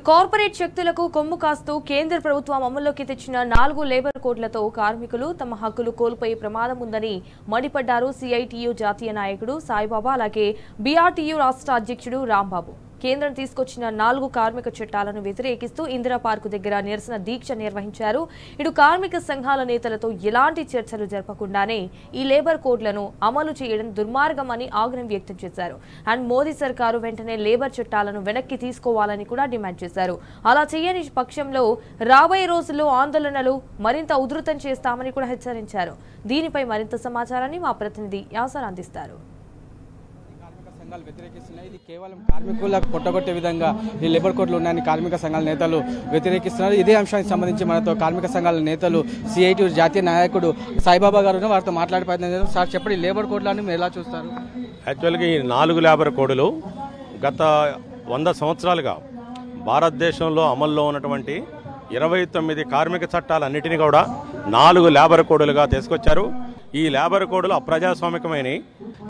Corporate శక్తులకు కొమ్ము కాస్తూ కేంద్ర ప్రభుత్వం అమల్లోకి తెచ్చిన 4 లేబర్ కోడ్లతో కార్మికులు తమ హక్కులు కోల్పోయే ప్రమాదం ఉందని మండిపడ్డారు సిఐటియు జాతీయ నాయకుడు సాయిబాబా అలాగే బీఆర్టీయూ రాష్ట్ర అధ్యక్షుడు రాంబాబు. కేంద్రం తీసుకొచ్చిన 4 కార్మిక చట్టాలను వ్యతిరేకిస్తూ ఇందిరా పార్కు దగ్గర నిరసన దీక్ష నిర్వహించారు. ఇటు కార్మిక సంఘాల నేతలతో ఎలాంటి చర్చలు జరపకుండానే ఈ లేబర్ కోడ్లను అమలు చేయడం దుర్మార్గమని ఆగ్రహం వ్యక్తం చేశారు. అండ్ మోదీ సర్కారు వెంటనే లేబర్ చట్టాలను వెనక్కి తీసుకోవాలని కూడా డిమాండ్ చేశారు. అలా చేయని పక్షంలో రాబోయే రోజుల్లో ఆందోళనలు మరింత ఉధృతం చేస్తామని కూడా హెచ్చరించారు. దీనిపై మరింత సమాచారాన్ని మా ప్రతినిధి యాసర్ అందిస్తారు. వ్యతిరేకిస్తున్నాయి. ఇది కేవలం కార్మికులకు పొట్టగొట్టే విధంగా ఈ లేబర్ కోడ్లు ఉన్నాయని కార్మిక సంఘాల నేతలు వ్యతిరేకిస్తున్నారు. ఇదే అంశానికి సంబంధించి మనతో కార్మిక సంఘాల నేతలు సిఐటియు జాతీయ నాయకుడు సాయిబాబా గారు వారితో మాట్లాడే ప్రయత్నం చేద్దాం. సార్ చెప్పండి, లేబర్ కోడ్లను మీరు ఎలా చూస్తారు? యాక్చువల్గా ఈ 4 లేబర్ కోడ్లు గత 100 సంవత్సరాలుగా భారతదేశంలో అమల్లో ఉన్నటువంటి 29 కార్మిక చట్టాలన్నిటినీ కూడా 4 లేబర్ కోడ్లుగా తీసుకొచ్చారు. ఈ లేబర్ కోడ్లు అప్రజాస్వామికమైన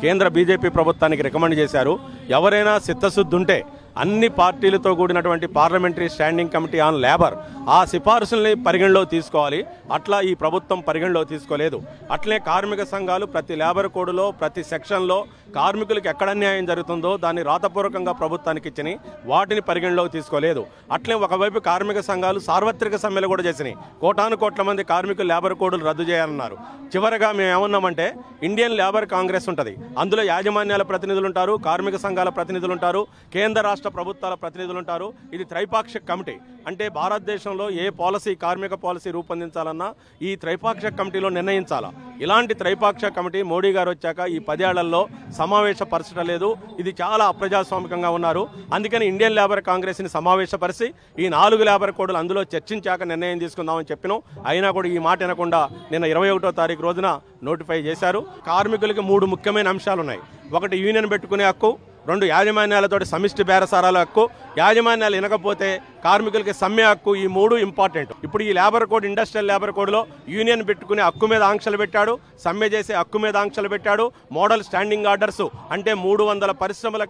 కేంద్ర బీజేపీ ప్రభుత్వానికి రికమెండ్ చేశారు. ఎవరైనా చిత్తశుద్ధి ఉంటే అన్ని పార్టీలతో కూడినటువంటి parliamentary standing committee on labour ఆ సిఫార్సుల్ని పరిగణలో తీసుకోవాలి. అట్లా ఈ ప్రభుత్వం పరిగణలో తీసుకోలేదు. అట్లే కార్మిక సంఘాలు ప్రతి లేబర్ కోడ్లో ప్రతి సెక్షన్లో కార్మికులకు ఎక్కడ అన్యాయం జరుగుతుందో దాన్ని రాతపూర్వకంగా ప్రభుత్వానికి ఇచ్చని వాటిని పరిగణలోకి తీసుకోలేదు. అట్లే ఒకవైపు కార్మిక సంఘాలు సార్వత్రిక సమ్మెలు కూడా చేసినాయి. కోటాను కోట్ల మంది కార్మికులు లేబర్ కోడ్లు రద్దు చేయాలన్నారు. చివరగా మేము ఏమన్నామంటే ఇండియన్ లేబర్ కాంగ్రెస్ ఉంటుంది. అందులో యాజమాన్యాల ప్రతినిధులు ఉంటారు, కార్మిక సంఘాల ప్రతినిధులు ఉంటారు, కేంద్ర రాష్ట్ర ప్రభుత్వాల ప్రతినిధులు ఉంటారు. ఇది త్రైపాక్షిక కమిటీ. అంటే భారతదేశంలో ఏ పాలసీ కార్మిక పాలసీ రూపొందించాలన్నా ఈ త్రైపాక్షిక కమిటీలో నిర్ణయించాలా. ఇలాంటి త్రైపాక్షిక కమిటీ మోడీ గారు వచ్చాక ఈ 10 ఏళ్లలో సమావేశపరచలేదు. ఇది చాలా అప్రజాస్వామికంగా ఉన్నారు. అందుకని ఇండియన్ లేబర్ కాంగ్రెస్ని సమావేశపరిచి ఈ 4 లేబర్ కోడ్లు అందులో చర్చించాక నిర్ణయం తీసుకుందామని చెప్పినాం. అయినా కూడా ఈ మాట వినకుండా నిన్న 21వ తారీఖు రోజున నోటిఫై చేశారు. కార్మికులకి 3 ముఖ్యమైన అంశాలు ఉన్నాయి. ఒకటి యూనియన్ పెట్టుకునే హక్కు, 2 యాజమాన్యాలతోటి సమిష్టి బేరసారాల హక్కు, యాజమాన్యాలు వినకపోతే కార్మికులకి సమ్మె హక్కు. ఈ 3 ఇంపార్టెంట్. ఇప్పుడు ఈ లేబర్ కోడ్ ఇండస్ట్రియల్ లేబర్ కోడ్లో యూనియన్ పెట్టుకునే హక్కు మీద ఆంక్షలు పెట్టాడు, సమ్మె చేసే హక్కు మీద ఆంక్షలు పెట్టాడు. మోడల్ స్టాండింగ్ ఆర్డర్స్ అంటే 300 పరిశ్రమల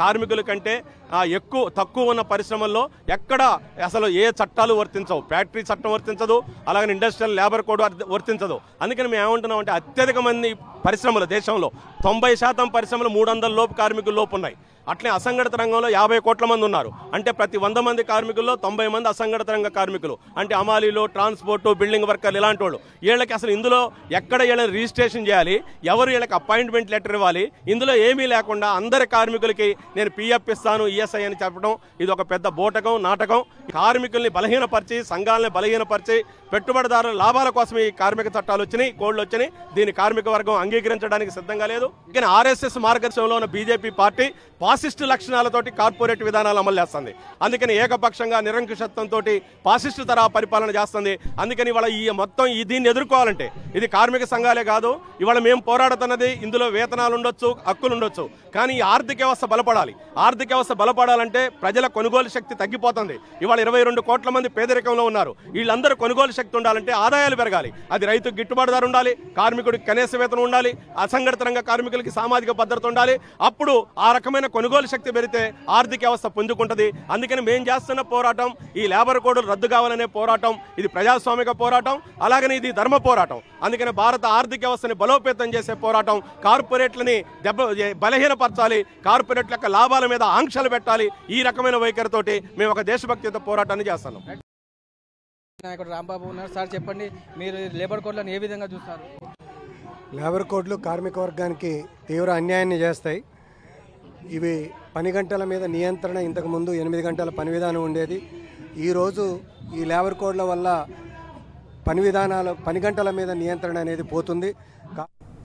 కార్మికుల కంటే తక్కువ ఉన్న పరిశ్రమల్లో ఎక్కడ అసలు ఏ చట్టాలు వర్తించవు. ఫ్యాక్టరీ చట్టం వర్తించదు, అలాగే ఇండస్ట్రియల్ లేబర్ కోడ్ వర్తించదు. అందుకని మేము ఏమంటున్నాం అంటే అత్యధిక మంది పరిశ్రమలు దేశంలో 90% పరిశ్రమలు 300 లోపు కార్మికుల లోపు ఉన్నాయి. అట్లే అసంఘటిత రంగంలో 50 కోట్ల మంది ఉన్నారు. అంటే ప్రతి 100 మంది కార్మికుల్లో 90 మంది అసంఘటిత రంగ కార్మికులు. అంటే అమాలీలు, ట్రాన్స్పోర్టు, బిల్డింగ్ వర్కర్లు ఇలాంటి వాళ్ళు. వీళ్ళకి అసలు ఇందులో ఎక్కడ వీళ్ళని రిజిస్ట్రేషన్ చేయాలి, ఎవరు వీళ్ళకి అపాయింట్మెంట్ లెటర్ ఇవ్వాలి, ఇందులో ఏమీ లేకుండా అందరి కార్మికులకి నేను పిఎఫ్ ఇస్తాను, ఈఎస్ఐ అని చెప్పడం ఇది ఒక పెద్ద బోటకం, నాటకం. కార్మికుల్ని బలహీనపరిచి, సంఘాలని బలహీనపరిచి, పెట్టుబడిదారుల లాభాల కోసం ఈ కార్మిక చట్టాలు వచ్చినాయి, కోడ్లు వచ్చినాయి. దీన్ని కార్మిక వర్గం అంగీకరించడానికి సిద్ధంగా లేదు. ఇక ఆర్ఎస్ఎస్ మార్గదర్శనంలో ఉన్న బీజేపీ పార్టీ పాసిస్టు లక్షణాలతోటి కార్పొరేట్ విధానాలు అమలు చేస్తుంది. అందుకని ఏకపక్షంగా నిరంకుశత్వంతో పాసిస్టు తరహా పరిపాలన చేస్తుంది. అందుకని ఇవాళ దీన్ని ఎదుర్కోవాలంటే ఇది కార్మిక సంఘాలే కాదు, ఇవాళ మేము పోరాడుతున్నది ఇందులో వేతనాలు ఉండొచ్చు, హక్కులు ఉండొచ్చు, కానీ ఈ ఆర్థిక వ్యవస్థ బలపడాలి. ఆర్థిక వ్యవస్థ బలపడాలంటే ప్రజల కొనుగోలు శక్తి తగ్గిపోతుంది. ఇవాళ 22 కోట్ల మంది పేదరికంలో ఉన్నారు. వీళ్ళందరూ కొనుగోలు శక్తి ఉండాలంటే ఆదాయాలు పెరగాలి. అది రైతుకు గిట్టుబాటు ధర ఉండాలి, కార్మికుడికి కనీస వేతనం ఉండాలి, అసంఘటిత రంగ కార్మికులకి సామాజిక భద్రత ఉండాలి. అప్పుడు ఆ రకమైన కొనుగోలు శక్తి పెరిగితే ఆర్థిక వ్యవస్థ పుంజుకుంటుంది. అందుకని మేము చేస్తున్న పోరాటం ఈ లేబర్ కోడ్లు రద్దు కావాలనే పోరాటం. ఇది ప్రజాస్వామిక పోరాటం, అలాగనే ఇది ధర్మ పోరాటం. అందుకని భారత ఆర్థిక వ్యవస్థని బలోపేతం చేసే పోరాటం. కార్పొరేట్లని బలహీనపరచాలి, కార్పొరేట్ల యొక్క లాభాల మీద ఆంక్షలు పెట్టాలి. ఈ రకమైన వైఖరితోటి మేము ఒక దేశభక్తియుత పోరాటాన్ని చేస్తున్నాం. నాయకుడు రాంబాబు ఉన్నారు. సార్ చెప్పండి, మీరు లేబర్ కోడ్లను ఏ విధంగా చూస్తారు? లేబర్ కోడ్లు కార్మిక వర్గానికి తీవ్ర అన్యాయాన్ని చేస్తాయి. ఇవి పని గంటల మీద నియంత్రణ ఇంతకుముందు 8 గంటల పని విధానం ఉండేది. ఈరోజు ఈ లేబర్ కోడ్ల వల్ల పని గంటల మీద నియంత్రణ అనేది పోతుంది.